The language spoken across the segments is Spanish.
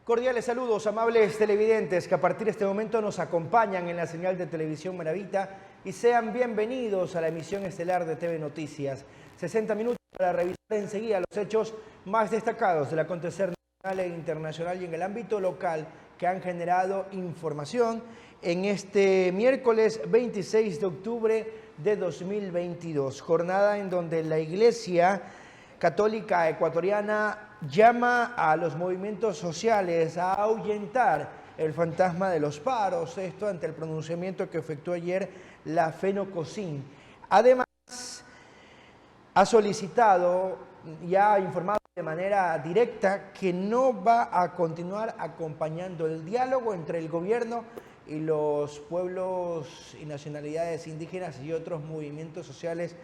Cordiales saludos, amables televidentes que a partir de este momento nos acompañan en la señal de televisión Manavita y sean bienvenidos a la emisión estelar de TV Noticias. 60 minutos para revisar enseguida los hechos más destacados del acontecer nacional e internacional y en el ámbito local que han generado información en este miércoles 26 de octubre de 2022. Jornada en donde la Iglesia Católica Ecuatoriana llama a los movimientos sociales a ahuyentar el fantasma de los paros, esto ante el pronunciamiento que efectuó ayer la FENOCOSIN. Además, ha solicitado y ha informado de manera directa que no va a continuar acompañando el diálogo entre el gobierno y los pueblos y nacionalidades indígenas y otros movimientos sociales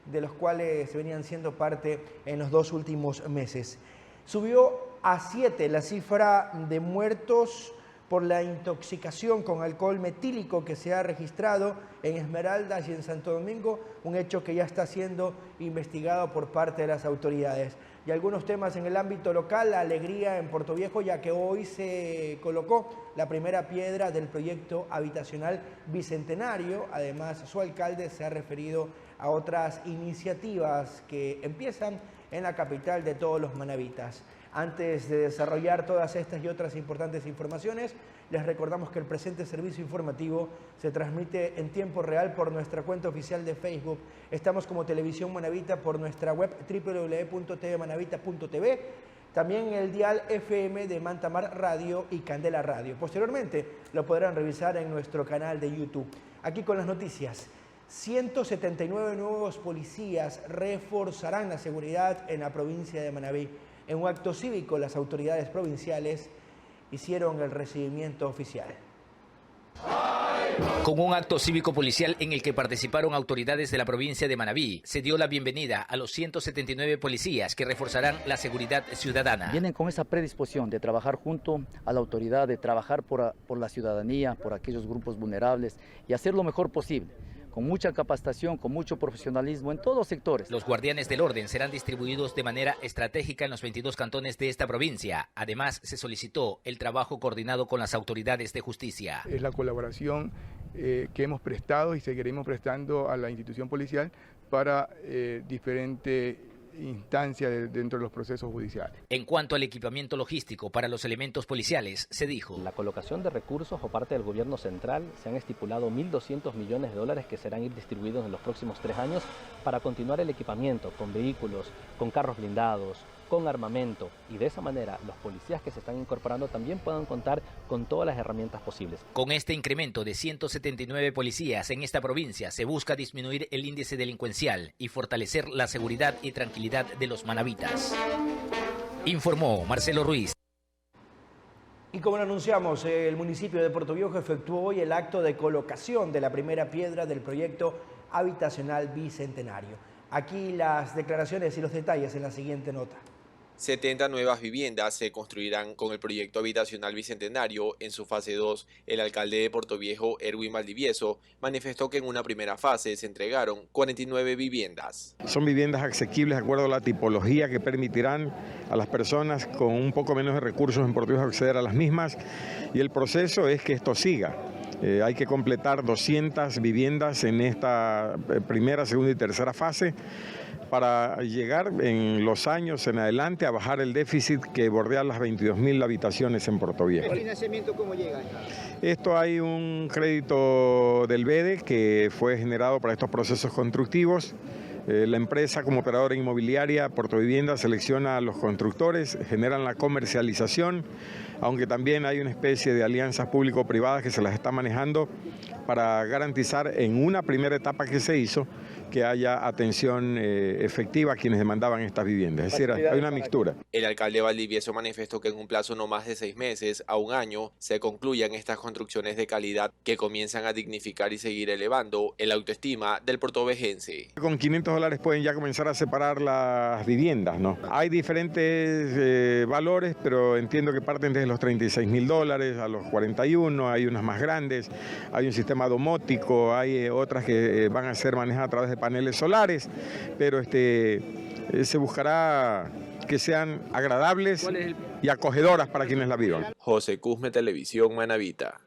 de los cuales venían siendo parte en los 2 últimos meses. Subió a 7 la cifra de muertos por la intoxicación con alcohol metílico que se ha registrado en Esmeraldas y en Santo Domingo, un hecho que ya está siendo investigado por parte de las autoridades. Y algunos temas en el ámbito local, la alegría en Puerto Viejo, ya que hoy se colocó la primera piedra del proyecto habitacional bicentenario. Además, su alcalde se ha referido a otras iniciativas que empiezan en la capital de todos los manavitas. Antes de desarrollar todas estas y otras importantes informaciones, les recordamos que el presente servicio informativo se transmite en tiempo real por nuestra cuenta oficial de Facebook. Estamos como Televisión Manavita por nuestra web www.tvmanavita.tv, también en el dial FM de Mantamar Radio y Candela Radio. Posteriormente lo podrán revisar en nuestro canal de YouTube. Aquí con las noticias. 179 nuevos policías reforzarán la seguridad en la provincia de Manabí. En un acto cívico, las autoridades provinciales hicieron el recibimiento oficial. Con un acto cívico-policial en el que participaron autoridades de la provincia de Manabí, se dio la bienvenida a los 179 policías que reforzarán la seguridad ciudadana. Vienen con esa predisposición de trabajar junto a la autoridad, de trabajar por la ciudadanía, por aquellos grupos vulnerables y hacer lo mejor posible, con mucha capacitación, con mucho profesionalismo en todos los sectores. Los guardianes del orden serán distribuidos de manera estratégica en los 22 cantones de esta provincia. Además, se solicitó el trabajo coordinado con las autoridades de justicia. Es la colaboración que hemos prestado y seguiremos prestando a la institución policial para diferentes instancias dentro de los procesos judiciales. En cuanto al equipamiento logístico para los elementos policiales, se dijo: la colocación de recursos por parte del gobierno central, se han estipulado 1.200 millones de dólares que serán distribuidos en los próximos 3 años para continuar el equipamiento con vehículos, con carros blindados, con armamento, y de esa manera los policías que se están incorporando también puedan contar con todas las herramientas posibles. Con este incremento de 179 policías en esta provincia se busca disminuir el índice delincuencial y fortalecer la seguridad y tranquilidad de los manavitas. Informó Marcelo Ruiz. Y como lo anunciamos, el municipio de Puerto Viejo efectuó hoy el acto de colocación de la primera piedra del proyecto habitacional bicentenario. Aquí las declaraciones y los detalles en la siguiente nota. 70 nuevas viviendas se construirán con el proyecto habitacional bicentenario en su fase 2. El alcalde de Puerto Viejo, Erwin Valdivieso, manifestó que en una primera fase se entregaron 49 viviendas. Son viviendas asequibles de acuerdo a la tipología que permitirán a las personas con un poco menos de recursos en Puerto Viejo acceder a las mismas, y el proceso es que esto siga. Hay que completar 200 viviendas en esta primera, segunda y tercera fase para llegar en los años en adelante a bajar el déficit que bordea las 22.000 habitaciones en Puerto Viejo. ¿El financiamiento cómo llega? Esto hay un crédito del BEDE que fue generado para estos procesos constructivos. La empresa como operadora inmobiliaria Puerto Vivienda selecciona a los constructores, generan la comercialización, aunque también hay una especie de alianzas público-privadas que se las está manejando para garantizar en una primera etapa que se hizo que haya atención efectiva a quienes demandaban estas viviendas. Es decir, hay una mixtura. El alcalde Valdivieso manifestó que en un plazo no más de 6 meses a un año se concluyan estas construcciones de calidad que comienzan a dignificar y seguir elevando el autoestima del puertovejense. Con $500 pueden ya comenzar a separar las viviendas, ¿no? Hay diferentes valores, pero entiendo que parten desde los $36.000 a los 41, hay unas más grandes, hay un sistema domótico, hay otras que van a ser manejadas a través de paneles solares, pero se buscará que sean agradables y acogedoras para quienes la vivan. José Cusme, Televisión Manavita.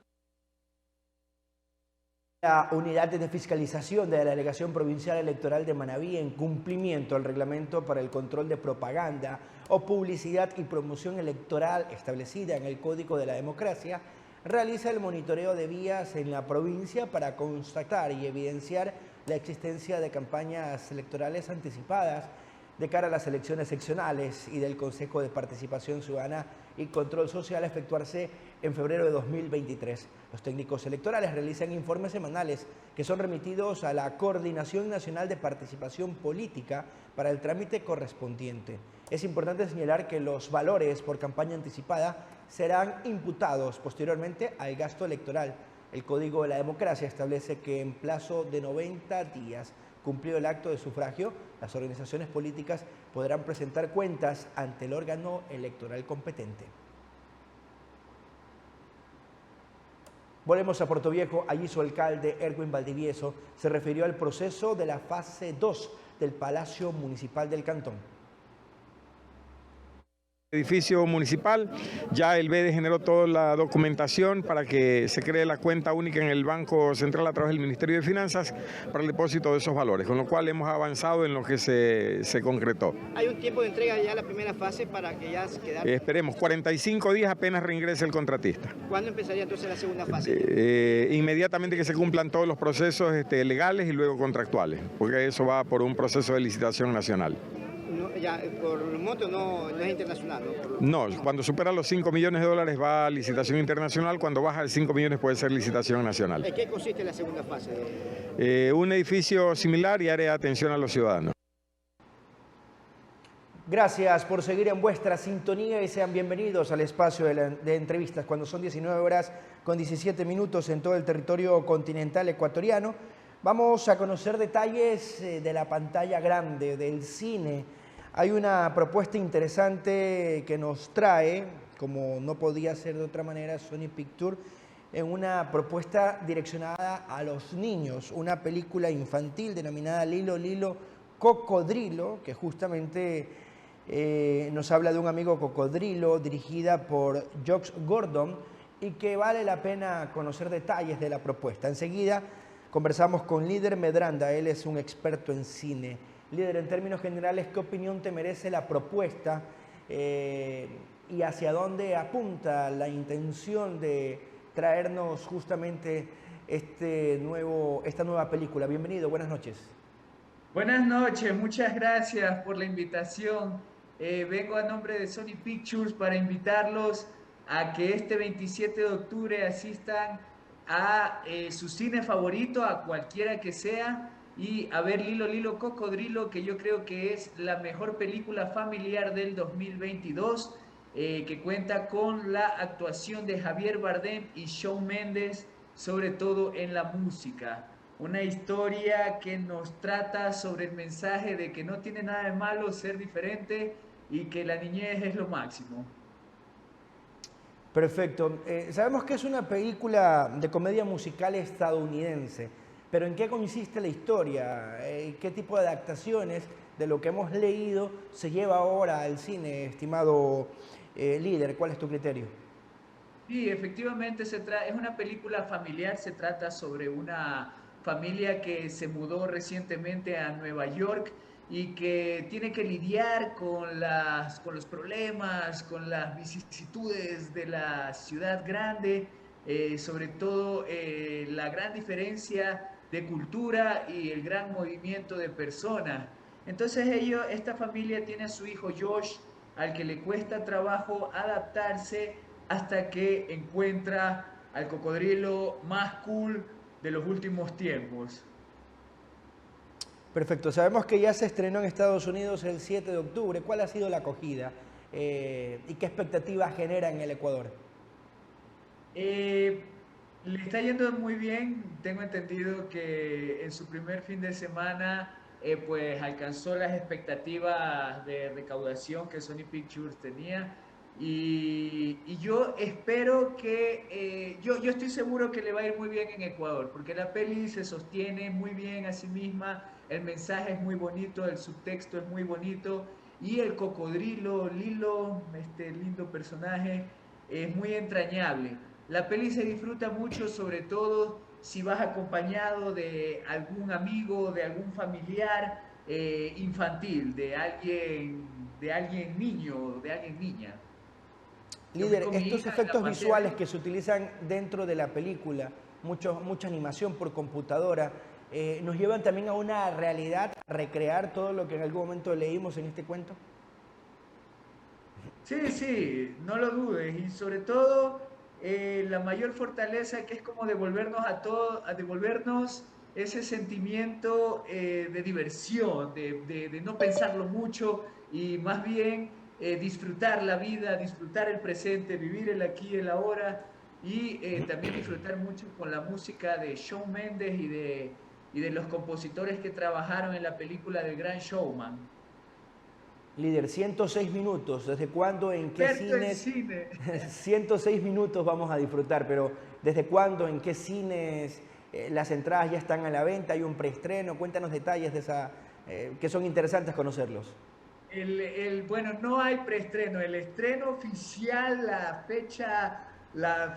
La unidad de fiscalización de la Delegación Provincial Electoral de Manabí, en cumplimiento al reglamento para el control de propaganda o publicidad y promoción electoral establecida en el Código de la Democracia, realiza el monitoreo de vías en la provincia para constatar y evidenciar la existencia de campañas electorales anticipadas de cara a las elecciones seccionales y del Consejo de Participación Ciudadana y Control Social a efectuarse en febrero de 2023. Los técnicos electorales realizan informes semanales que son remitidos a la Coordinación Nacional de Participación Política para el trámite correspondiente. Es importante señalar que los valores por campaña anticipada serán imputados posteriormente al gasto electoral. El Código de la Democracia establece que en plazo de 90 días, cumplido el acto de sufragio, las organizaciones políticas podrán presentar cuentas ante el órgano electoral competente. Volvemos a Puerto Viejo. Allí su alcalde, Erwin Valdivieso, se refirió al proceso de la fase 2 del Palacio Municipal del Cantón. Edificio municipal, ya el BEDE generó toda la documentación para que se cree la cuenta única en el Banco Central a través del Ministerio de Finanzas para el depósito de esos valores, con lo cual hemos avanzado en lo que se concretó. ¿Hay un tiempo de entrega ya la primera fase para que ya se quede? Esperemos, 45 días apenas reingrese el contratista. ¿Cuándo empezaría entonces la segunda fase? Inmediatamente que se cumplan todos los procesos legales y luego contractuales, porque eso va por un proceso de licitación nacional. No, ya, por el monto no es internacional, ¿no? No, cuando supera los 5 millones de dólares va a licitación internacional, cuando baja de 5 millones puede ser licitación nacional. ¿En qué consiste la segunda fase? Un edificio similar y área de atención a los ciudadanos. Gracias por seguir en vuestra sintonía y sean bienvenidos al espacio de entrevistas cuando son 19 horas con 17 minutos en todo el territorio continental ecuatoriano. Vamos a conocer detalles de la pantalla grande, del cine. Hay una propuesta interesante que nos trae, como no podía ser de otra manera, Sony Pictures, en una propuesta direccionada a los niños, una película infantil denominada Lilo Lilo Cocodrilo, que justamente nos habla de un amigo cocodrilo, dirigida por Josh Gordon, y que vale la pena conocer detalles de la propuesta. Enseguida conversamos con Líder Medranda, él es un experto en cine. Líder, en términos generales, ¿qué opinión te merece la propuesta y hacia dónde apunta la intención de traernos justamente esta nueva película? Bienvenido, buenas noches. Buenas noches, muchas gracias por la invitación. Vengo a nombre de Sony Pictures para invitarlos a que este 27 de octubre asistan a su cine favorito, a cualquiera que sea, y a ver Lilo Lilo Cocodrilo, que yo creo que es la mejor película familiar del 2022, que cuenta con la actuación de Javier Bardem y Shawn Mendes, sobre todo en la música. Una historia que nos trata sobre el mensaje de que no tiene nada de malo ser diferente y que la niñez es lo máximo. Perfecto. Sabemos que es una película de comedia musical estadounidense, pero ¿en qué consiste la historia? ¿Qué tipo de adaptaciones de lo que hemos leído se lleva ahora al cine, estimado líder? ¿Cuál es tu criterio? Sí, efectivamente es una película familiar, se trata sobre una familia que se mudó recientemente a Nueva York y que tiene que lidiar con los problemas, con las vicisitudes de la ciudad grande, sobre todo la gran diferencia de cultura y el gran movimiento de personas. Entonces esta familia tiene a su hijo Josh, al que le cuesta trabajo adaptarse hasta que encuentra al cocodrilo más cool de los últimos tiempos. Perfecto. Sabemos que ya se estrenó en Estados Unidos el 7 de octubre. ¿Cuál ha sido la acogida y qué expectativas genera en el Ecuador? Le está yendo muy bien. Tengo entendido que en su primer fin de semana pues alcanzó las expectativas de recaudación que Sony Pictures tenía. Y yo espero que, yo estoy seguro que le va a ir muy bien en Ecuador, porque la peli se sostiene muy bien a sí misma, el mensaje es muy bonito, el subtexto es muy bonito, y el cocodrilo Lilo, este lindo personaje, es muy entrañable. La peli se disfruta mucho, sobre todo si vas acompañado de algún amigo, de algún familiar infantil, de alguien niño, de alguien niña. Líder, estos efectos visuales que se utilizan dentro de la película, mucha animación por computadora, ¿nos llevan también a una realidad, a recrear todo lo que en algún momento leímos en este cuento? Sí, sí, no lo dudes. Y sobre todo, la mayor fortaleza que es como devolvernos a devolvernos ese sentimiento de diversión, de no pensarlo mucho y más bien disfrutar la vida, disfrutar el presente, vivir el aquí y el ahora y también disfrutar mucho con la música de Shawn Mendes y de los compositores que trabajaron en la película del Gran Showman. Líder, 106 minutos, ¿desde cuándo, en qué cines? 106 minutos vamos a disfrutar, pero ¿desde cuándo, en qué cines? Las entradas ya están a la venta, hay un preestreno, cuéntanos detalles de esa, que son interesantes conocerlos. Bueno, no hay preestreno, el estreno oficial, la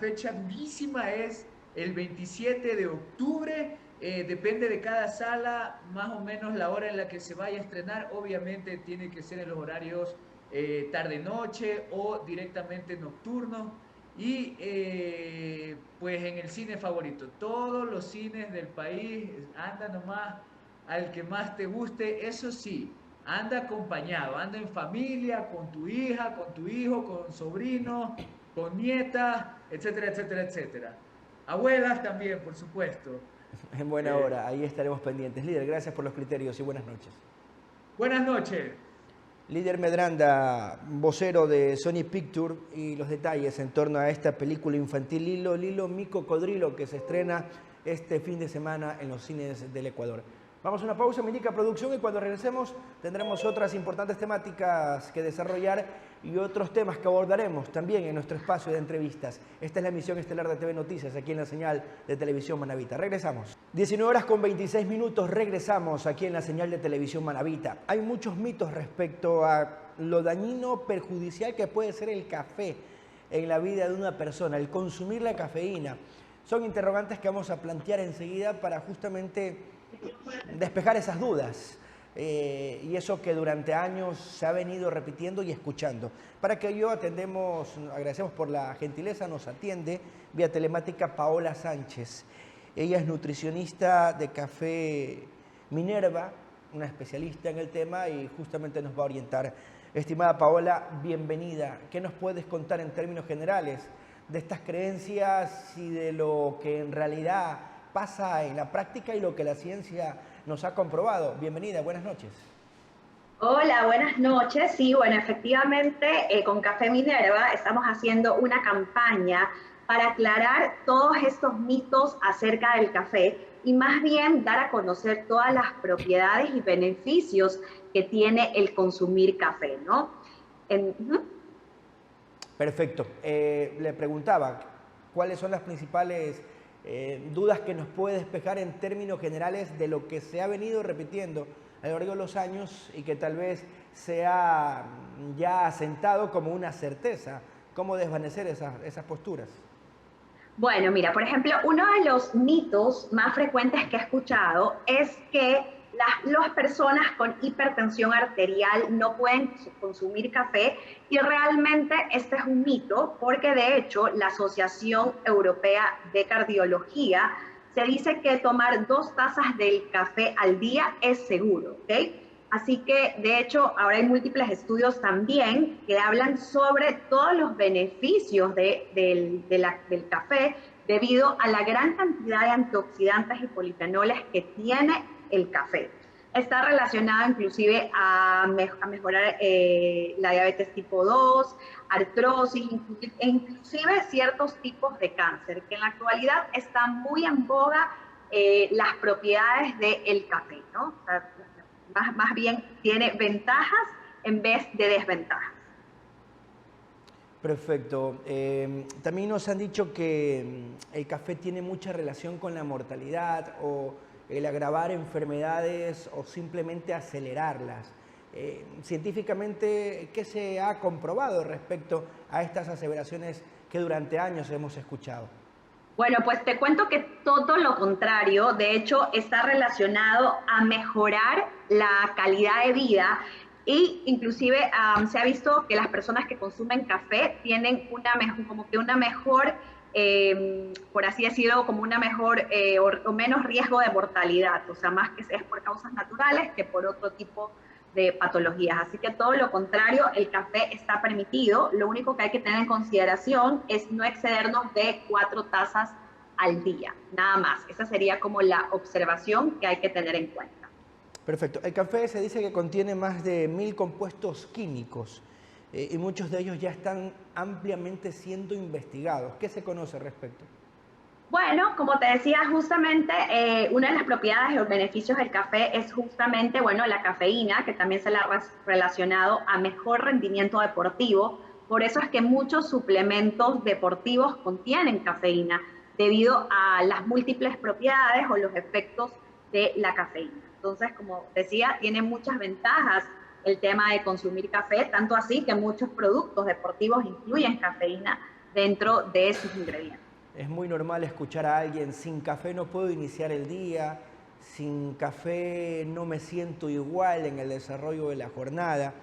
fecha durísima es el 27 de octubre. Depende de cada sala, más o menos la hora en la que se vaya a estrenar. Obviamente tiene que ser en los horarios tarde-noche o directamente nocturno. Y pues en el cine favorito. Todos los cines del país, anda nomás al que más te guste. Eso sí, anda acompañado, anda en familia, con tu hija, con tu hijo, con sobrinos, con nietas, etcétera, etcétera, etcétera. Abuelas también, por supuesto. En buena hora, ahí estaremos pendientes. Líder, gracias por los criterios y buenas noches. Buenas noches. Líder Medranda, vocero de Sony Pictures, y los detalles en torno a esta película infantil Lilo, Lilo, mi cocodrilo, que se estrena este fin de semana en los cines del Ecuador. Vamos a una pausa, me indica producción, y cuando regresemos tendremos otras importantes temáticas que desarrollar y otros temas que abordaremos también en nuestro espacio de entrevistas. Esta es la emisión estelar de TV Noticias, aquí en la señal de Televisión Manavita. Regresamos. 19 horas con 26 minutos, regresamos aquí en la señal de Televisión Manavita. Hay muchos mitos respecto a lo dañino, perjudicial que puede ser el café en la vida de una persona, el consumir la cafeína. Son interrogantes que vamos a plantear enseguida para justamente despejar esas dudas. Y eso que durante años se ha venido repitiendo y escuchando. Para que ello agradecemos por la gentileza, nos atiende vía telemática Paola Sánchez. Ella es nutricionista de Café Minerva, una especialista en el tema y justamente nos va a orientar. Estimada Paola, bienvenida. ¿Qué nos puedes contar en términos generales de estas creencias y de lo que en realidad pasa en la práctica y lo que la ciencia nos ha comprobado? Bienvenida, buenas noches. Hola, buenas noches. Sí, bueno, efectivamente, con Café Minerva estamos haciendo una campaña para aclarar todos estos mitos acerca del café y más bien dar a conocer todas las propiedades y beneficios que tiene el consumir café, ¿no? Perfecto. Le preguntaba, ¿cuáles son las principales dudas que nos puede despejar en términos generales de lo que se ha venido repitiendo a lo largo de los años y que tal vez se ha ya asentado como una certeza? ¿Cómo desvanecer esas posturas? Bueno, mira, por ejemplo, uno de los mitos más frecuentes que he escuchado es que las personas con hipertensión arterial no pueden consumir café, y realmente este es un mito porque de hecho la Asociación Europea de Cardiología se dice que tomar 2 tazas del café al día es seguro, ¿ok? Así que de hecho ahora hay múltiples estudios también que hablan sobre todos los beneficios del café debido a la gran cantidad de antioxidantes y polifenoles que tiene el café. Está relacionado inclusive a mejorar la diabetes tipo 2, artrosis, inclusive ciertos tipos de cáncer, que en la actualidad están muy en boga las propiedades del café, ¿no? O sea, más bien tiene ventajas en vez de desventajas. Perfecto. También nos han dicho que el café tiene mucha relación con la mortalidad o el agravar enfermedades o simplemente acelerarlas. Científicamente, ¿qué se ha comprobado respecto a estas aseveraciones que durante años hemos escuchado? Bueno, pues te cuento que todo lo contrario, de hecho, está relacionado a mejorar la calidad de vida y inclusive se ha visto que las personas que consumen café tienen una mejor, por así decirlo, como una mejor o menos riesgo de mortalidad, o sea, más que es por causas naturales que por otro tipo de patologías. Así que todo lo contrario, el café está permitido. Lo único que hay que tener en consideración es no excedernos de 4 tazas al día, nada más. Esa sería como la observación que hay que tener en cuenta. Perfecto. El café se dice que contiene más de 1000 compuestos químicos y muchos de ellos ya están ampliamente siendo investigados. ¿Qué se conoce al respecto? Bueno, como te decía, justamente una de las propiedades o beneficios del café es justamente, bueno, la cafeína, que también se la ha relacionado a mejor rendimiento deportivo. Por eso es que muchos suplementos deportivos contienen cafeína, debido a las múltiples propiedades o los efectos de la cafeína. Entonces, como decía, tiene muchas ventajas el tema de consumir café, tanto así que muchos productos deportivos incluyen cafeína dentro de sus ingredientes. Es muy normal escuchar a alguien, sin café no puedo iniciar el día, sin café no me siento igual en el desarrollo de la jornada.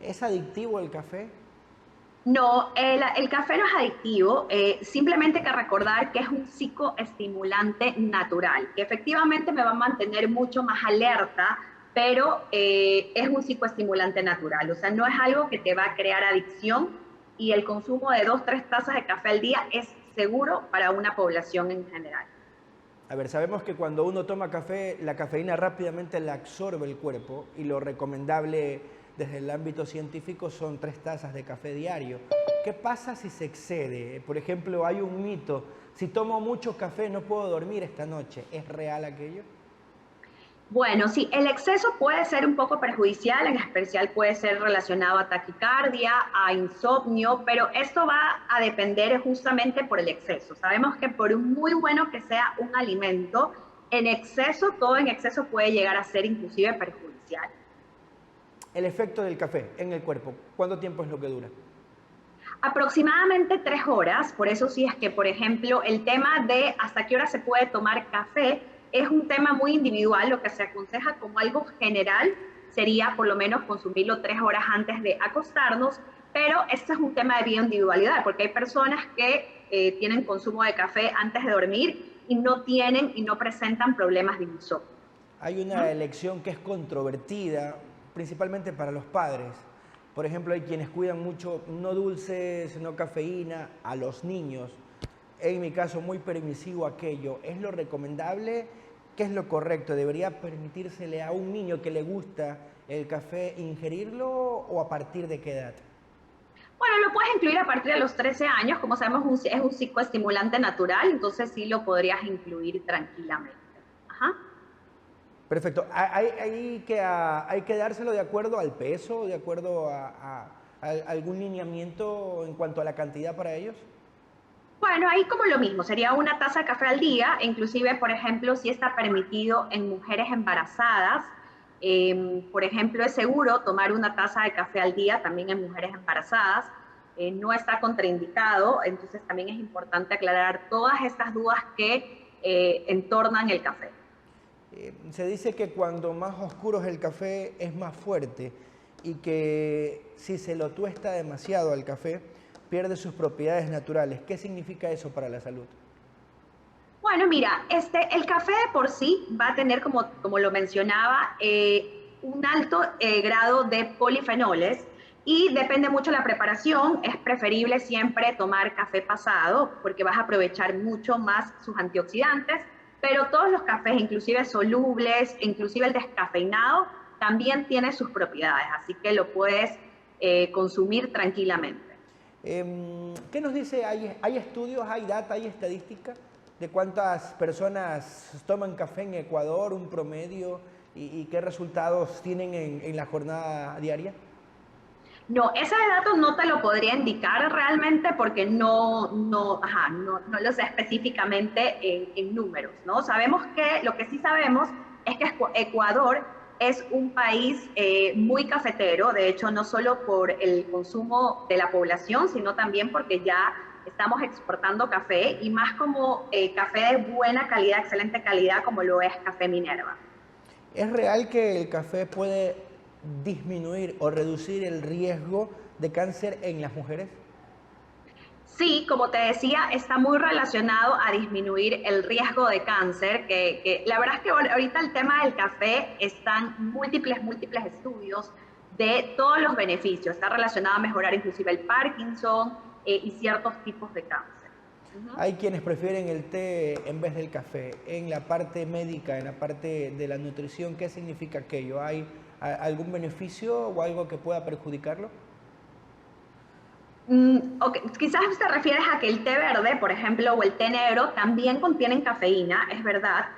¿Es adictivo el café? No, el café no es adictivo, simplemente hay que recordar que es un psicoestimulante natural, que efectivamente me va a mantener mucho más alerta, pero es un psicoestimulante natural, o sea, no es algo que te va a crear adicción, y el consumo de 2-3 tazas de café al día es seguro para una población en general. A ver, sabemos que cuando uno toma café, la cafeína rápidamente la absorbe el cuerpo y lo recomendable desde el ámbito científico son 3 tazas de café diario. ¿Qué pasa si se excede? Por ejemplo, hay un mito, si tomo mucho café no puedo dormir esta noche. ¿Es real aquello? Bueno, sí, el exceso puede ser un poco perjudicial, en especial puede ser relacionado a taquicardia, a insomnio, pero esto va a depender justamente por el exceso. Sabemos que por muy bueno que sea un alimento, en exceso, todo en exceso puede llegar a ser inclusive perjudicial. El efecto del café en el cuerpo, ¿cuánto tiempo es lo que dura? Aproximadamente 3 horas, por eso sí es que, por ejemplo, el tema de hasta qué hora se puede tomar café es un tema muy individual. Lo que se aconseja como algo general sería por lo menos consumirlo 3 horas antes de acostarnos, pero este es un tema de bioindividualidad, porque hay personas que tienen consumo de café antes de dormir y no presentan problemas de insomnio. Hay una elección que es controvertida, principalmente para los padres. Por ejemplo, hay quienes cuidan mucho no dulces, no cafeína a los niños. En mi caso, muy permisivo aquello. ¿Es lo recomendable? ¿Qué es lo correcto? ¿Debería permitírsele a un niño que le gusta el café ingerirlo o a partir de qué edad? Bueno, lo puedes incluir a partir de los 13 años. Como sabemos, es un psicoestimulante natural, entonces sí lo podrías incluir tranquilamente. Ajá. Perfecto. ¿Hay que dárselo de acuerdo al peso, de acuerdo a algún lineamiento en cuanto a la cantidad para ellos? Bueno, ahí como lo mismo, sería 1 taza de café al día, inclusive, por ejemplo, si está permitido en mujeres embarazadas. Por ejemplo, es seguro tomar 1 taza de café al día también en mujeres embarazadas. No está contraindicado, entonces también es importante aclarar todas estas dudas que entornan el café. Se dice que cuando más oscuro es el café es más fuerte y que si se lo tuesta demasiado al café pierde sus propiedades naturales. ¿Qué significa eso para la salud? Bueno, mira, el café de por sí va a tener, como lo mencionaba, un alto grado de polifenoles y depende mucho de la preparación. Es preferible siempre tomar café pasado porque vas a aprovechar mucho más sus antioxidantes, pero todos los cafés, inclusive solubles, inclusive el descafeinado, también tiene sus propiedades, así que lo puedes consumir tranquilamente. ¿Qué nos dice? ¿Hay estudios, hay data, hay estadística de cuántas personas toman café en Ecuador, un promedio, y qué resultados tienen en la jornada diaria? No, ese dato no te lo podría indicar realmente porque no lo sé específicamente en números, ¿no? Sabemos que, lo que sí sabemos es que Ecuador es un país muy cafetero, de hecho no solo por el consumo de la población, sino también porque ya estamos exportando café y más como café de buena calidad, excelente calidad, como lo es Café Minerva. ¿Es real que el café puede disminuir o reducir el riesgo de cáncer en las mujeres? Sí, como te decía, está muy relacionado a disminuir el riesgo de cáncer, que la verdad es que ahorita el tema del café están múltiples estudios de todos los beneficios. Está relacionado a mejorar inclusive el Parkinson y ciertos tipos de cáncer. Hay quienes prefieren el té en vez del café. En la parte médica, en la parte de la nutrición, ¿qué significa aquello? ¿Hay algún beneficio o algo que pueda perjudicarlo? Okay. Quizás te refieres a que el té verde, por ejemplo, o el té negro también contienen cafeína, es verdad,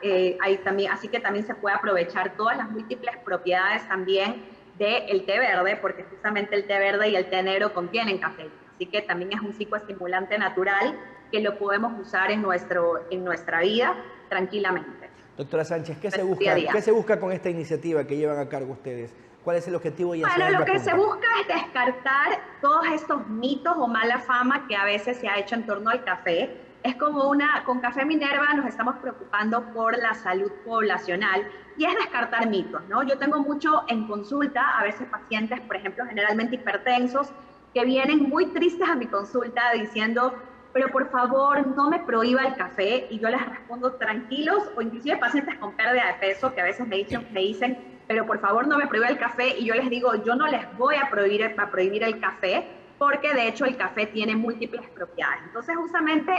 así que también se puede aprovechar todas las múltiples propiedades también del té verde, porque justamente el té verde y el té negro contienen cafeína, así que también es un psicoestimulante natural que lo podemos usar en nuestra vida tranquilamente. Doctora Sánchez, ¿qué se busca con esta iniciativa que llevan a cargo ustedes? ¿Cuál es el objetivo? Bueno, lo que se busca es descartar todos estos mitos o mala fama que a veces se ha hecho en torno al café. Es como con Café Minerva nos estamos preocupando por la salud poblacional y es descartar mitos, ¿no? Yo tengo mucho en consulta, a veces pacientes, por ejemplo, generalmente hipertensos, que vienen muy tristes a mi consulta diciendo, pero por favor no me prohíba el café, y yo les respondo tranquilos, o inclusive pacientes con pérdida de peso que a veces me dicen pero por favor no me prohíba el café, y yo les digo, yo no les voy a prohibir el café, porque de hecho el café tiene múltiples propiedades. Entonces justamente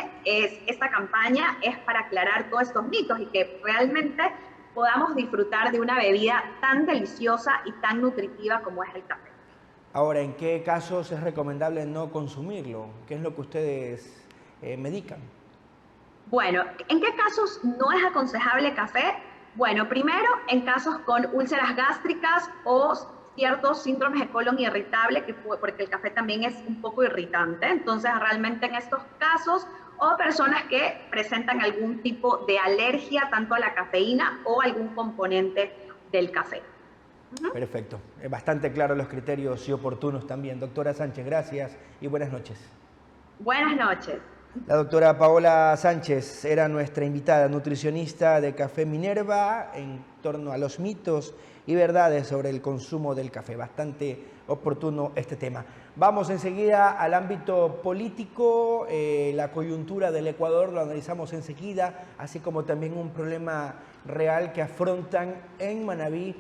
esta campaña es para aclarar todos estos mitos y que realmente podamos disfrutar de una bebida tan deliciosa y tan nutritiva como es el café. Ahora, ¿en qué casos es recomendable no consumirlo? ¿Qué es lo que ustedes medican? Bueno, ¿en qué casos no es aconsejable café? Bueno, primero en casos con úlceras gástricas o ciertos síndromes de colon irritable, porque el café también es un poco irritante. Entonces, realmente en estos casos, o personas que presentan algún tipo de alergia tanto a la cafeína o algún componente del café. Perfecto. Bastante claros los criterios y oportunos también. Doctora Sánchez, gracias y buenas noches. Buenas noches. La doctora Paola Sánchez era nuestra invitada, nutricionista de Café Minerva, en torno a los mitos y verdades sobre el consumo del café. Bastante oportuno este tema. Vamos enseguida al ámbito político, la coyuntura del Ecuador lo analizamos enseguida, así como también un problema real que afrontan en Manabí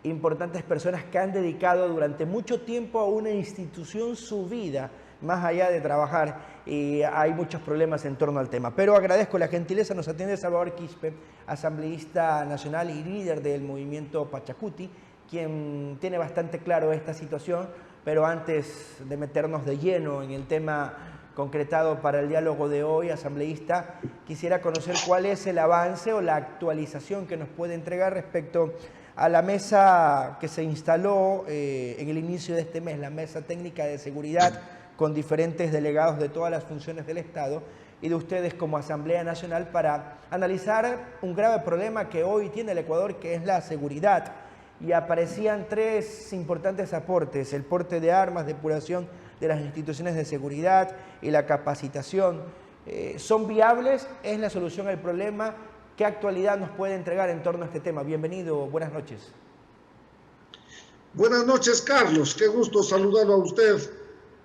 importantes personas que han dedicado durante mucho tiempo a una institución su vida, más allá de trabajar, y hay muchos problemas en torno al tema. Pero agradezco la gentileza, nos atiende Salvador Quispe, asambleísta nacional y líder del movimiento Pachacuti, quien tiene bastante claro esta situación, pero antes de meternos de lleno en el tema concretado para el diálogo de hoy, asambleísta, quisiera conocer cuál es el avance o la actualización que nos puede entregar respecto a la mesa que se instaló en el inicio de este mes, la Mesa Técnica de Seguridad, con diferentes delegados de todas las funciones del Estado y de ustedes como Asamblea Nacional para analizar un grave problema que hoy tiene el Ecuador, que es la seguridad. Y aparecían tres importantes aportes: el porte de armas, depuración de las instituciones de seguridad y la capacitación. ¿Son viables? ¿Es la solución al problema? ¿Qué actualidad nos puede entregar en torno a este tema? Bienvenido, buenas noches. Buenas noches, Carlos. Qué gusto saludarlo a usted,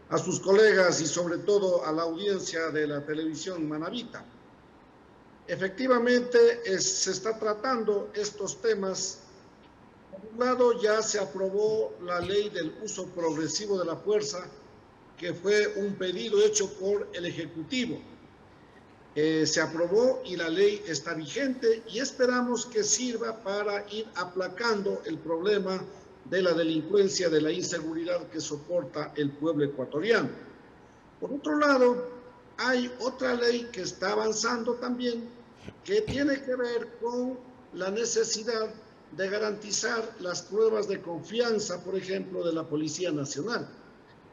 a sus colegas y sobre todo a la audiencia de la televisión manabita. Efectivamente, se está tratando estos temas. Por un lado, ya se aprobó la ley del uso progresivo de la fuerza, que fue un pedido hecho por el Ejecutivo. Se aprobó y la ley está vigente y esperamos que sirva para ir aplacando el problema de la delincuencia, de la inseguridad que soporta el pueblo ecuatoriano. Por otro lado, hay otra ley que está avanzando también, que tiene que ver con la necesidad de garantizar las pruebas de confianza, por ejemplo, de la Policía Nacional.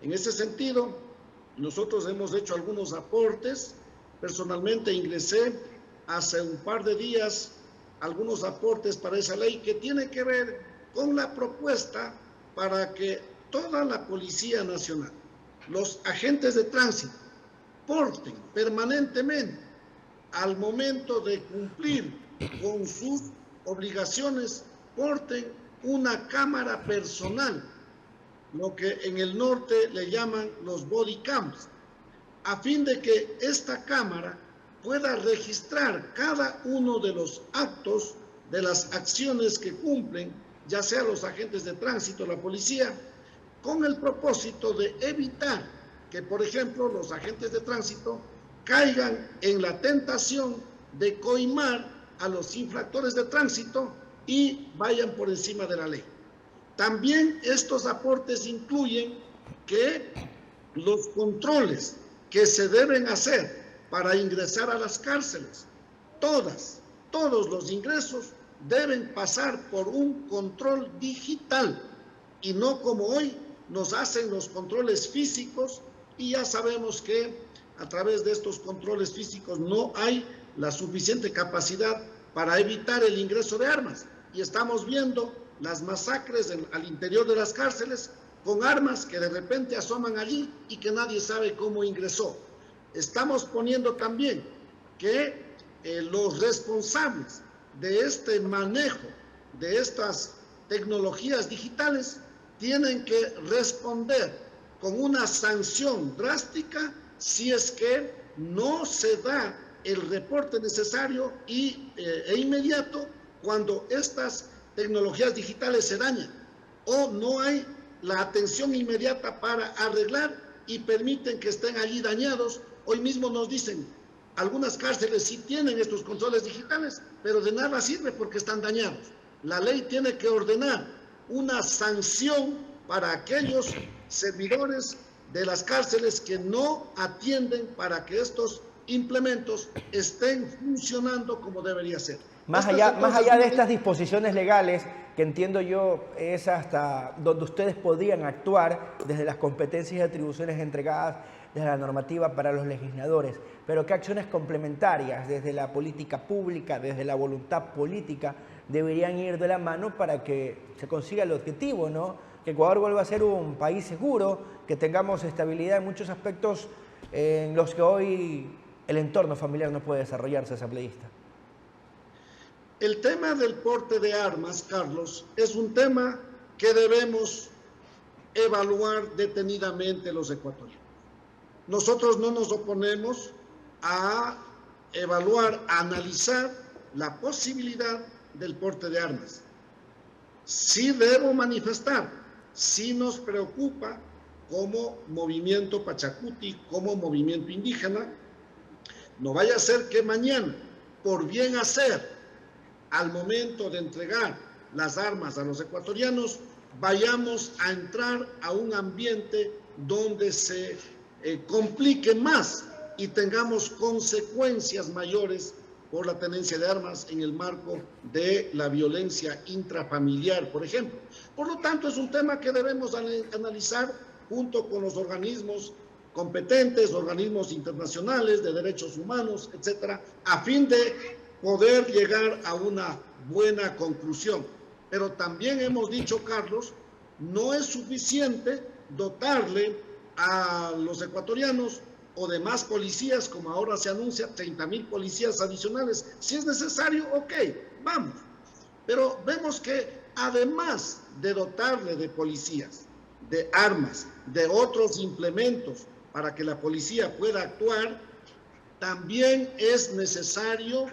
En ese sentido, nosotros hemos hecho algunos aportes. Personalmente ingresé hace un par de días algunos aportes para esa ley que tiene que ver con la propuesta para que toda la Policía Nacional, los agentes de tránsito, porten permanentemente al momento de cumplir con sus obligaciones, porten una cámara personal, lo que en el norte le llaman los body cams, a fin de que esta cámara pueda registrar cada uno de los actos, de las acciones que cumplen, ya sea los agentes de tránsito, la policía, con el propósito de evitar que, por ejemplo, los agentes de tránsito caigan en la tentación de coimar a los infractores de tránsito y vayan por encima de la ley. También estos aportes incluyen que los controles que se deben hacer para ingresar a las cárceles, todos los ingresos deben pasar por un control digital y no como hoy nos hacen los controles físicos, y ya sabemos que a través de estos controles físicos no hay la suficiente capacidad para evitar el ingreso de armas. Y estamos viendo las masacres al interior de las cárceles con armas que de repente asoman allí y que nadie sabe cómo ingresó. Estamos poniendo también que los responsables de este manejo de estas tecnologías digitales tienen que responder con una sanción drástica si es que no se da el reporte necesario e inmediato cuando estas tecnologías digitales se dañan o no hay la atención inmediata para arreglar y permiten que estén allí dañados. Hoy mismo nos dicen, algunas cárceles sí tienen estos controles digitales, pero de nada sirve porque están dañados. La ley tiene que ordenar una sanción para aquellos servidores de las cárceles que no atienden para que estos implementos estén funcionando como debería ser. Más allá de estas disposiciones legales, que entiendo yo es hasta donde ustedes podían actuar desde las competencias y atribuciones entregadas desde la normativa para los legisladores, pero ¿qué acciones complementarias desde la política pública, desde la voluntad política, deberían ir de la mano para que se consiga el objetivo, ¿no? Que Ecuador vuelva a ser un país seguro, que tengamos estabilidad en muchos aspectos en los que hoy el entorno familiar no puede desarrollarse, asambleísta? El tema del porte de armas, Carlos, es un tema que debemos evaluar detenidamente los ecuatorianos. Nosotros no nos oponemos a evaluar, a analizar la posibilidad del porte de armas. Sí debo manifestar, sí nos preocupa como movimiento Pachacuti, como movimiento indígena. No vaya a ser que mañana, por bien hacer, al momento de entregar las armas a los ecuatorianos, vayamos a entrar a un ambiente donde se complique más y tengamos consecuencias mayores por la tenencia de armas en el marco de la violencia intrafamiliar, por ejemplo. Por lo tanto, es un tema que debemos analizar junto con los organismos competentes, organismos internacionales de derechos humanos, etcétera, a fin de poder llegar a una buena conclusión. Pero también hemos dicho, Carlos, no es suficiente dotarle a los ecuatorianos o demás policías, como ahora se anuncia, 30,000 policías adicionales. Si es necesario, ok, vamos. Pero vemos que además de dotarle de policías, de armas, de otros implementos para que la policía pueda actuar, también es necesario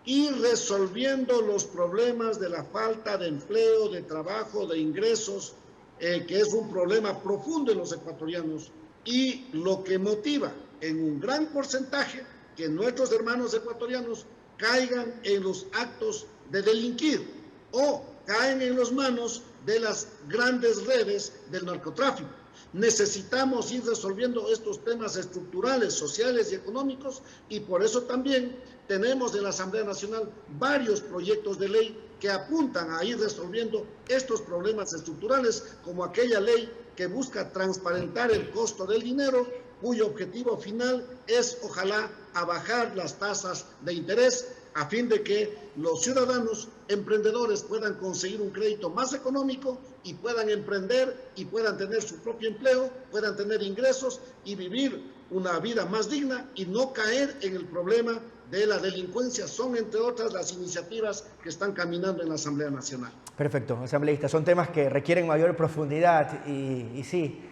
ir resolviendo los problemas de la falta de empleo, de trabajo, de ingresos, que es un problema profundo en los ecuatorianos y lo que motiva en un gran porcentaje que nuestros hermanos ecuatorianos caigan en los actos de delinquir o caen en las manos de las grandes redes del narcotráfico. Necesitamos ir resolviendo estos temas estructurales, sociales y económicos, y por eso también tenemos en la Asamblea Nacional varios proyectos de ley que apuntan a ir resolviendo estos problemas estructurales, como aquella ley que busca transparentar el costo del dinero, cuyo objetivo final es, ojalá, a bajar las tasas de interés a fin de que los ciudadanos emprendedores puedan conseguir un crédito más económico y puedan emprender y puedan tener su propio empleo, puedan tener ingresos y vivir una vida más digna y no caer en el problema de la delincuencia. Son, entre otras, las iniciativas que están caminando en la Asamblea Nacional. Perfecto, asambleísta. Son temas que requieren mayor profundidad y sí,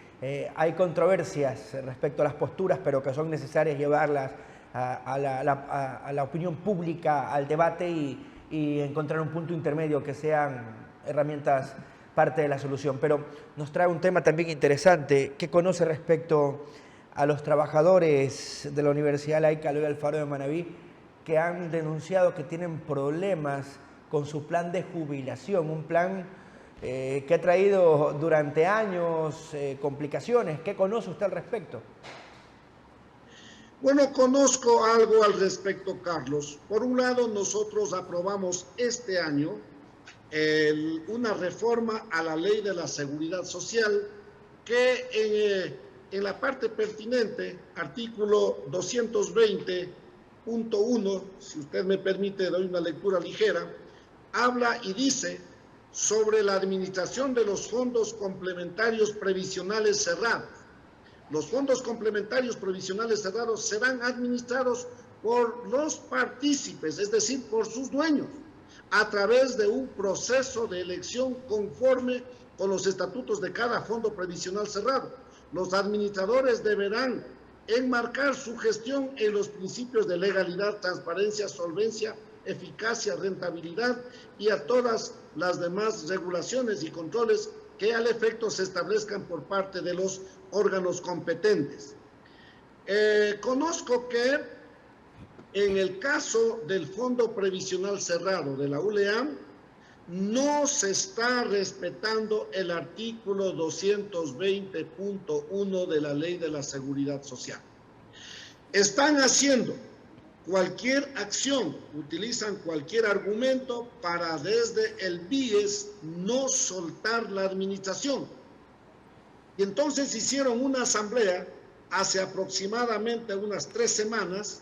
hay controversias respecto a las posturas, pero que son necesarias llevarlas a la opinión pública, al debate y encontrar un punto intermedio que sean herramientas parte de la solución. Pero nos trae un tema también interesante. ¿Qué conoce respecto a los trabajadores de la Universidad Laica Eloy Alfaro de Manabí que han denunciado que tienen problemas con su plan de jubilación? Un plan que ha traído durante años complicaciones. ¿Qué conoce usted al respecto? Bueno, conozco algo al respecto, Carlos. Por un lado, nosotros aprobamos este año una reforma a la Ley de la Seguridad Social que en la parte pertinente, artículo 220.1, si usted me permite, doy una lectura ligera, habla y dice sobre la administración de los fondos complementarios previsionales cerrados. Los fondos complementarios provisionales cerrados serán administrados por los partícipes, es decir, por sus dueños, a través de un proceso de elección conforme con los estatutos de cada fondo previsional cerrado. Los administradores deberán enmarcar su gestión en los principios de legalidad, transparencia, solvencia, eficacia, rentabilidad y a todas las demás regulaciones y controles que al efecto se establezcan por parte de los órganos competentes. Conozco que en el caso del Fondo Previsional Cerrado de la ULEAM no se está respetando el artículo 220.1 de la Ley de la Seguridad Social. Están haciendo cualquier acción, utilizan cualquier argumento para desde el BIES no soltar la administración. Y entonces hicieron una asamblea hace aproximadamente unas 3 semanas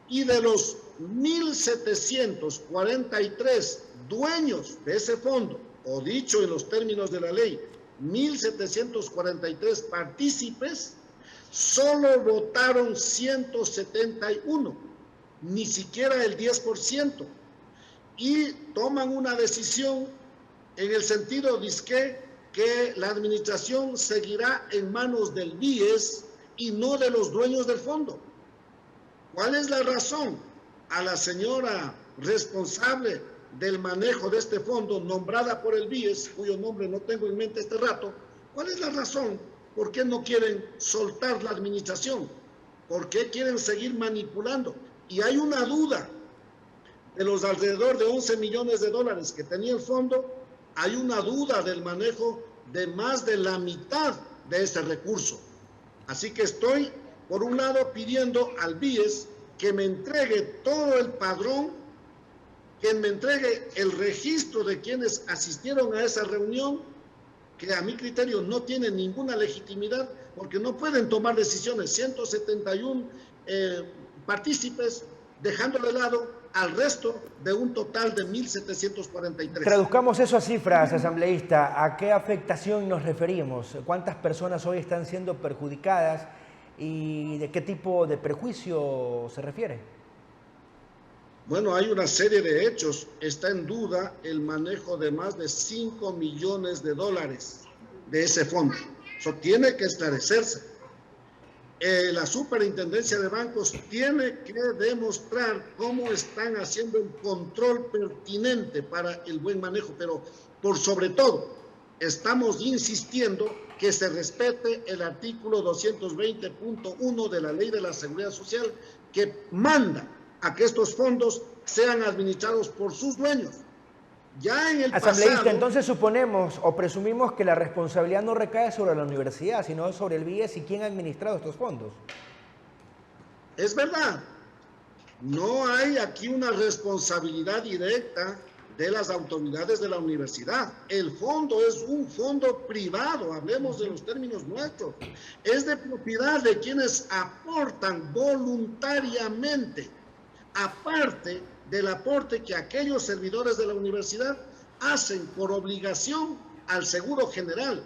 y de los 1.743 dueños de ese fondo, o dicho en los términos de la ley, 1.743 partícipes, solo votaron 171, ni siquiera el 10%, y toman una decisión en el sentido dizque que la administración seguirá en manos del BIES y no de los dueños del fondo. ¿Cuál es la razón? A la señora responsable del manejo de este fondo, nombrada por el BIES, cuyo nombre no tengo en mente este rato, ¿cuál es la razón? ¿Por qué no quieren soltar la administración? ¿Por qué quieren seguir manipulando? Y hay una duda de los alrededor de 11 millones de dólares que tenía el fondo, hay una duda del manejo de más de la mitad de ese recurso. Así que estoy, por un lado, pidiendo al BIES que me entregue todo el padrón, que me entregue el registro de quienes asistieron a esa reunión, que a mi criterio no tienen ninguna legitimidad, porque no pueden tomar decisiones. 171 partícipes, dejando de lado al resto de un total de 1.743. Traduzcamos eso a cifras, asambleísta. ¿A qué afectación nos referimos? ¿Cuántas personas hoy están siendo perjudicadas y de qué tipo de perjuicio se refiere? Bueno, hay una serie de hechos. Está en duda el manejo de más de 5 millones de dólares de ese fondo. Eso tiene que esclarecerse. La Superintendencia de Bancos tiene que demostrar cómo están haciendo el control pertinente para el buen manejo, pero por sobre todo estamos insistiendo que se respete el artículo 220.1 de la Ley de la Seguridad Social, que manda a que estos fondos sean administrados por sus dueños. Ya en el asambleísta, pasado, entonces suponemos o presumimos que la responsabilidad no recae sobre la universidad, sino sobre el BIES y quién ha administrado estos fondos. Es verdad, no hay aquí una responsabilidad directa de las autoridades de la universidad. El fondo es un fondo privado, hablemos de los términos nuestros. Es de propiedad de quienes aportan voluntariamente aparte del aporte que aquellos servidores de la universidad hacen por obligación al Seguro General,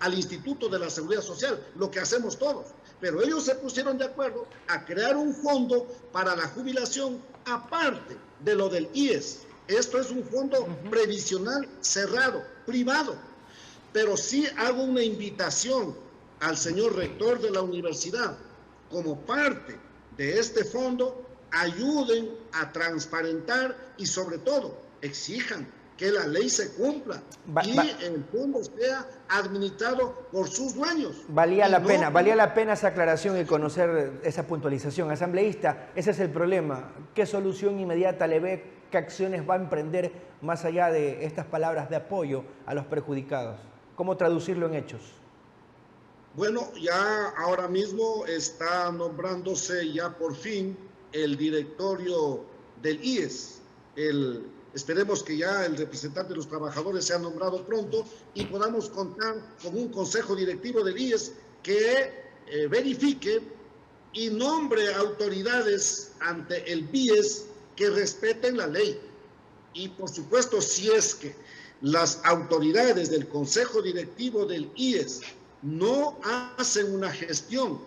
al Instituto de la Seguridad Social, lo que hacemos todos. Pero ellos se pusieron de acuerdo a crear un fondo para la jubilación aparte de lo del IES. Esto es un fondo previsional cerrado, privado. Pero sí hago una invitación al señor rector de la universidad, como parte de este fondo, ayuden a transparentar y sobre todo exijan que la ley se cumpla y el fondo sea administrado por sus dueños. Valía la pena esa aclaración y conocer esa puntualización. Asambleísta, ese es el problema. ¿Qué solución inmediata le ve? ¿Qué acciones va a emprender más allá de estas palabras de apoyo a los perjudicados? ¿Cómo traducirlo en hechos? Bueno, ya ahora mismo está nombrándose ya por fin el directorio del IES. Esperemos que ya el representante de los trabajadores sea nombrado pronto y podamos contar con un consejo directivo del IES que verifique y nombre autoridades ante el BIES que respeten la ley. Y por supuesto, si es que las autoridades del consejo directivo del IES no hacen una gestión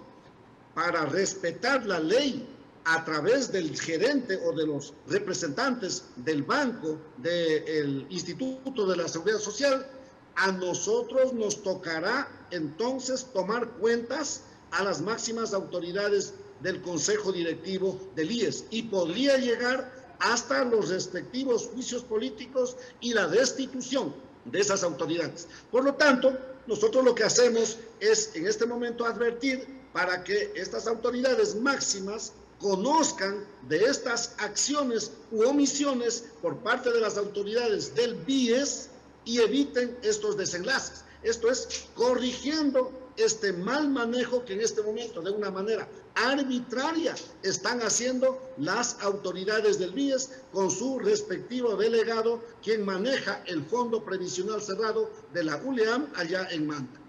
para respetar la ley a través del gerente o de los representantes del banco, del Instituto de la Seguridad Social, a nosotros nos tocará entonces tomar cuentas a las máximas autoridades del Consejo Directivo del IES y podría llegar hasta los respectivos juicios políticos y la destitución de esas autoridades. Por lo tanto, nosotros lo que hacemos es en este momento advertir para que estas autoridades máximas conozcan de estas acciones u omisiones por parte de las autoridades del BIES y eviten estos desenlaces. Esto es corrigiendo este mal manejo que en este momento de una manera arbitraria están haciendo las autoridades del BIES con su respectivo delegado, quien maneja el Fondo Previsional Cerrado de la ULEAM allá en Manta.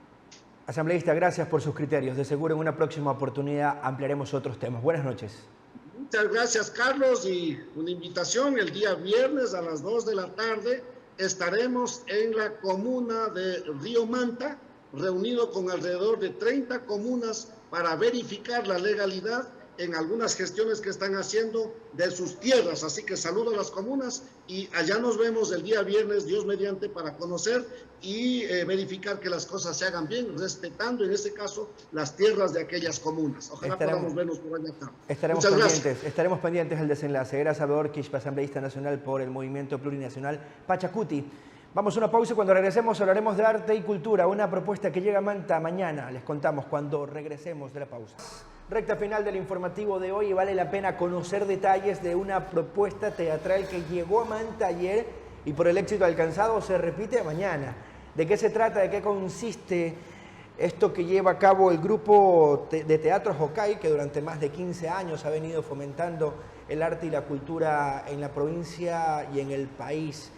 Asambleísta, gracias por sus criterios. De seguro en una próxima oportunidad ampliaremos otros temas. Buenas noches. Muchas gracias, Carlos, y una invitación: el día viernes a las 2 de la tarde estaremos en la comuna de Río Manta, reunido con alrededor de 30 comunas para verificar la legalidad en algunas gestiones que están haciendo de sus tierras. Así que saludo a las comunas y allá nos vemos el día viernes, Dios mediante, para conocer y verificar que las cosas se hagan bien, respetando en este caso las tierras de aquellas comunas. Ojalá podamos vernos por allá tarde. Estaremos pendientes del desenlace. Era Salvador Quispe, asambleísta nacional por el Movimiento Plurinacional Pachacuti. Vamos a una pausa y cuando regresemos hablaremos de arte y cultura, una propuesta que llega a Manta mañana. Les contamos cuando regresemos de la pausa. Recta final del informativo de hoy y vale la pena conocer detalles de una propuesta teatral que llegó a Manta ayer y por el éxito alcanzado se repite mañana. ¿De qué se trata? ¿De qué consiste esto que lleva a cabo el grupo de teatro Hokai, que durante más de 15 años ha venido fomentando el arte y la cultura en la provincia y en el país?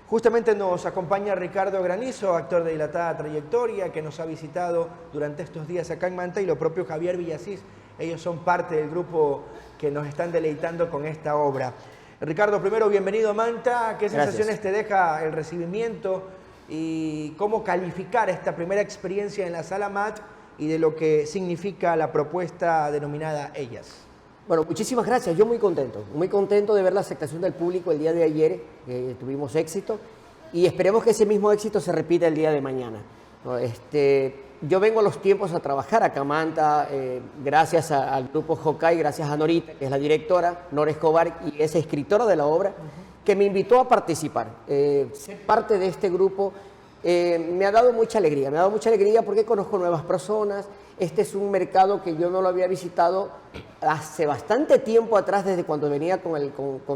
Justamente nos acompaña Ricardo Granizo, actor de dilatada trayectoria, que nos ha visitado durante estos días acá en Manta, y lo propio Javier Villasís. Ellos son parte del grupo que nos están deleitando con esta obra. Ricardo, primero, bienvenido a Manta. ¿Qué sensaciones te deja el recibimiento y cómo calificar esta primera experiencia en la Sala MAT y de lo que significa la propuesta denominada Ellas? Bueno, muchísimas gracias. Yo muy contento de ver la aceptación del público el día de ayer. Tuvimos éxito y esperemos que ese mismo éxito se repita el día de mañana. Yo vengo a los tiempos a trabajar acá en Manta, gracias al grupo Hokai, gracias a Norita, que es la directora, Nora Escobar, y es escritora de la obra, que me invitó a participar. Ser parte de este grupo me ha dado mucha alegría porque conozco nuevas personas. Este es un mercado que yo no lo había visitado hace bastante tiempo atrás, desde cuando venía con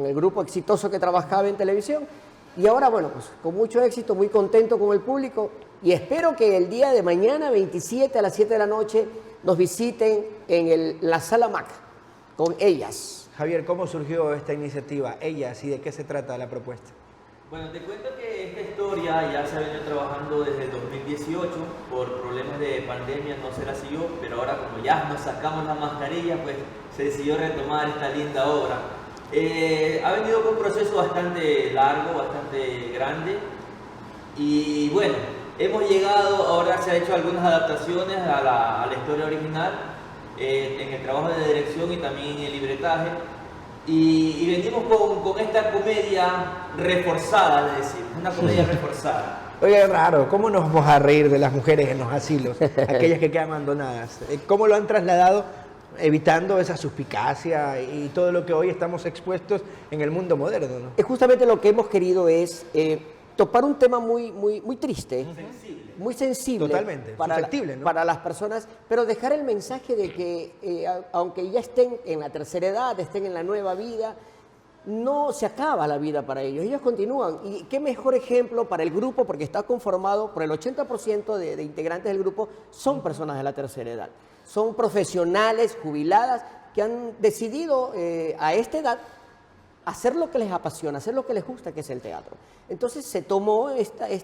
el grupo exitoso que trabajaba en televisión. Y ahora, bueno, pues con mucho éxito, muy contento con el público y espero que el día de mañana, 27 a las 7 de la noche, nos visiten en la Sala MAC con Ellas. Javier, ¿cómo surgió esta iniciativa, Ellas, y de qué se trata la propuesta? Bueno, te cuento que esta historia ya se ha venido trabajando desde 2018, por problemas de pandemia no se la siguió, pero ahora como ya nos sacamos la mascarilla, pues se decidió retomar esta linda obra. Ha venido con un proceso bastante largo, bastante grande. Y bueno, hemos llegado, ahora se han hecho algunas adaptaciones a la historia original, en el trabajo de dirección y también en el libretaje. Y venimos con esta comedia reforzada, es decir, una comedia reforzada. Oye, es raro, ¿cómo nos vamos a reír de las mujeres en los asilos, aquellas que quedan abandonadas? ¿Cómo lo han trasladado, evitando esa suspicacia y todo lo que hoy estamos expuestos en el mundo moderno, ¿no? Justamente lo que hemos querido es topar un tema muy triste, muy sensible, totalmente, susceptible, ¿no? Para las personas, pero dejar el mensaje de que aunque ya estén en la tercera edad, estén en la nueva vida, no se acaba la vida para ellos continúan. Y qué mejor ejemplo para el grupo, porque está conformado por el 80% de integrantes del grupo son personas de la tercera edad. Son profesionales, jubiladas, que han decidido a esta edad hacer lo que les apasiona, hacer lo que les gusta, que es el teatro. Entonces se tomó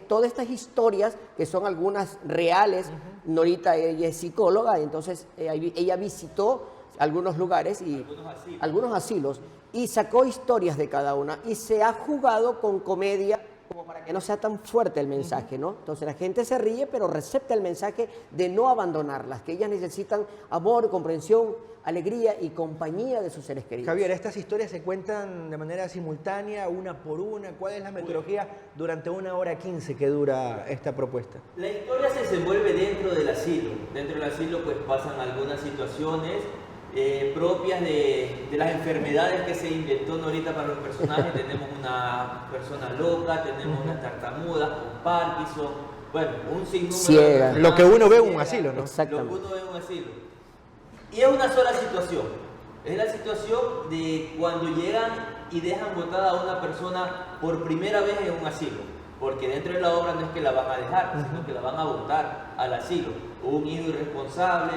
todas estas historias, que son algunas reales. Norita, ella es psicóloga, entonces ella visitó algunos lugares y algunos asilos y sacó historias de cada una y se ha jugado con comedia como para que no sea tan fuerte el mensaje, ¿no? Entonces la gente se ríe, pero recepta el mensaje de no abandonarlas, que ellas necesitan amor, comprensión, alegría y compañía de sus seres queridos. Javier, ¿estas historias se cuentan de manera simultánea, una por una? ¿Cuál es la metodología durante 1 hora 15 que dura esta propuesta? La historia se desenvuelve dentro del asilo. Dentro del asilo pues pasan algunas situaciones propias de las enfermedades que se inventó Norita para los personajes. Tenemos una persona loca, tenemos una tartamuda con Parkinson, bueno, un sinnúmero ciega. Lo que uno ve en un asilo, ¿no? Exactamente. Lo que uno ve en un asilo. Y es una sola situación. Es la situación de cuando llegan y dejan botada a una persona por primera vez en un asilo. Porque dentro de la obra no es que la van a dejar, sino que la van a botar al asilo. Un hijo irresponsable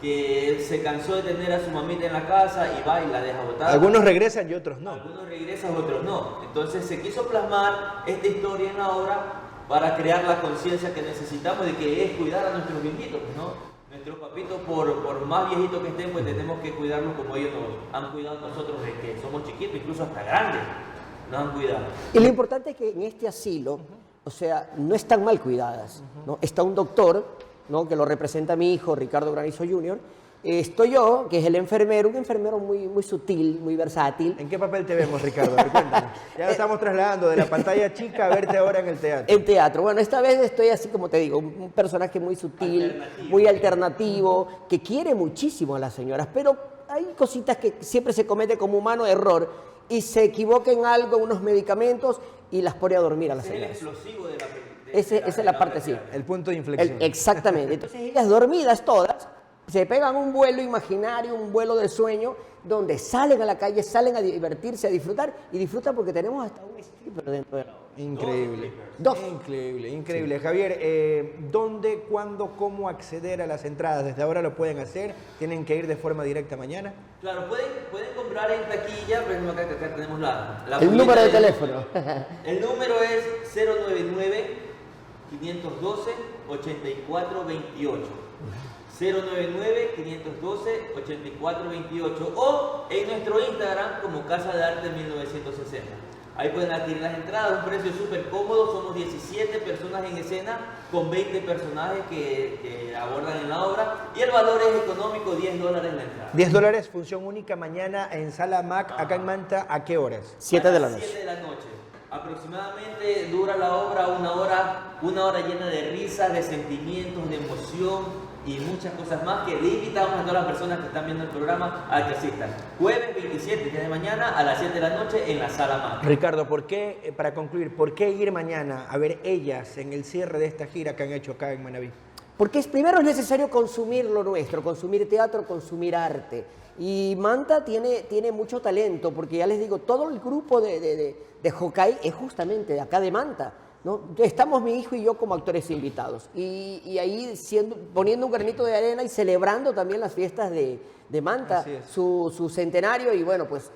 que se cansó de tener a su mamita en la casa y va y la deja botada. Algunos regresan y otros no. Algunos regresan, otros no. Entonces se quiso plasmar esta historia en la obra para crear la conciencia que necesitamos de que es cuidar a nuestros viejitos, ¿no? Nuestros papitos, por más viejitos que estén, pues tenemos que cuidarlos como ellos nos han cuidado a nosotros desde que somos chiquitos, incluso hasta grandes nos han cuidado. Y lo importante es que en este asilo, o sea, no están mal cuidadas, ¿no? Está un doctor, ¿no?, que lo representa mi hijo, Ricardo Granizo Jr., estoy yo, que es el enfermero, un enfermero muy sutil, muy versátil. ¿En qué papel te vemos, Ricardo? Cuéntanos. Ya lo estamos trasladando de la pantalla chica a verte ahora en el teatro. En teatro. Bueno, esta vez estoy así, como te digo, un personaje muy sutil, muy alternativo, que quiere muchísimo a las señoras, pero hay cositas que siempre se comete como humano error y se equivoca en algo, unos medicamentos, y las pone a dormir a las señoras. Es el explosivo de la Esa es la parte, sí. El punto de inflexión. Exactamente. Entonces ellas dormidas todas, se pegan un vuelo imaginario, un vuelo de sueño, donde salen a la calle, salen a divertirse, a disfrutar, y disfrutan porque tenemos hasta un stripper dentro de la obra. Increíble. Dos. Increíble. Sí. Javier, ¿dónde, cuándo, cómo acceder a las entradas? ¿Desde ahora lo pueden hacer? ¿Tienen que ir de forma directa mañana? Claro, pueden comprar en taquilla, pero acá tenemos el número de teléfono. El número es 099-512-8428. 099-512-8428 o en nuestro Instagram como Casa de Arte 1960. Ahí pueden adquirir las entradas, un precio súper cómodo. Somos 17 personas en escena con 20 personajes que abordan en la obra y el valor es económico, $10 la entrada. $10, función única mañana en Sala Mac, acá en Manta. ¿A qué horas? 7 de la noche. 7 de la noche. Aproximadamente dura la obra una hora llena de risas, de sentimientos, de emoción y muchas cosas más, que le invitamos a todas las personas que están viendo el programa a que asistan. Jueves 27, día de mañana, a las 7 de la noche en la Sala Mac. Ricardo, para concluir, ¿por qué ir mañana a ver ellas en el cierre de esta gira que han hecho acá en Manaví? Porque primero es necesario consumir lo nuestro, consumir teatro, consumir arte. Y Manta tiene mucho talento, porque ya les digo, todo el grupo de Jocay es justamente de acá de Manta, ¿no? Estamos mi hijo y yo como actores invitados. Y ahí poniendo un granito de arena y celebrando también las fiestas de Manta, su centenario, y bueno, pues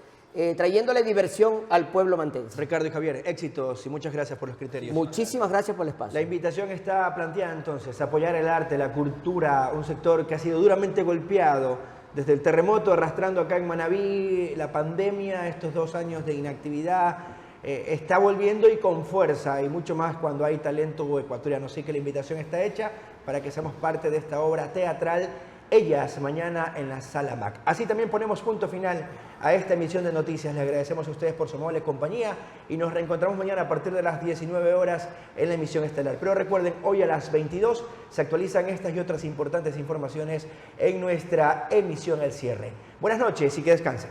trayéndole diversión al pueblo mantense. Ricardo y Javier, éxitos y muchas gracias por los criterios. Muchísimas gracias por el espacio. La invitación está planteada entonces, apoyar el arte, la cultura, un sector que ha sido duramente golpeado desde el terremoto arrastrando acá en Manabí, la pandemia, estos 2 años de inactividad, está volviendo y con fuerza, y mucho más cuando hay talento ecuatoriano. Así que la invitación está hecha para que seamos parte de esta obra teatral, Ellas, mañana en la Sala MAC. Así también ponemos punto final a esta emisión de noticias. Le agradecemos a ustedes por su amable compañía y nos reencontramos mañana a partir de las 19 horas en la emisión estelar. Pero recuerden, hoy a las 22 se actualizan estas y otras importantes informaciones en nuestra emisión El Cierre. Buenas noches y que descansen.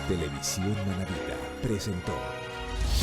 Televisión Manabita presentó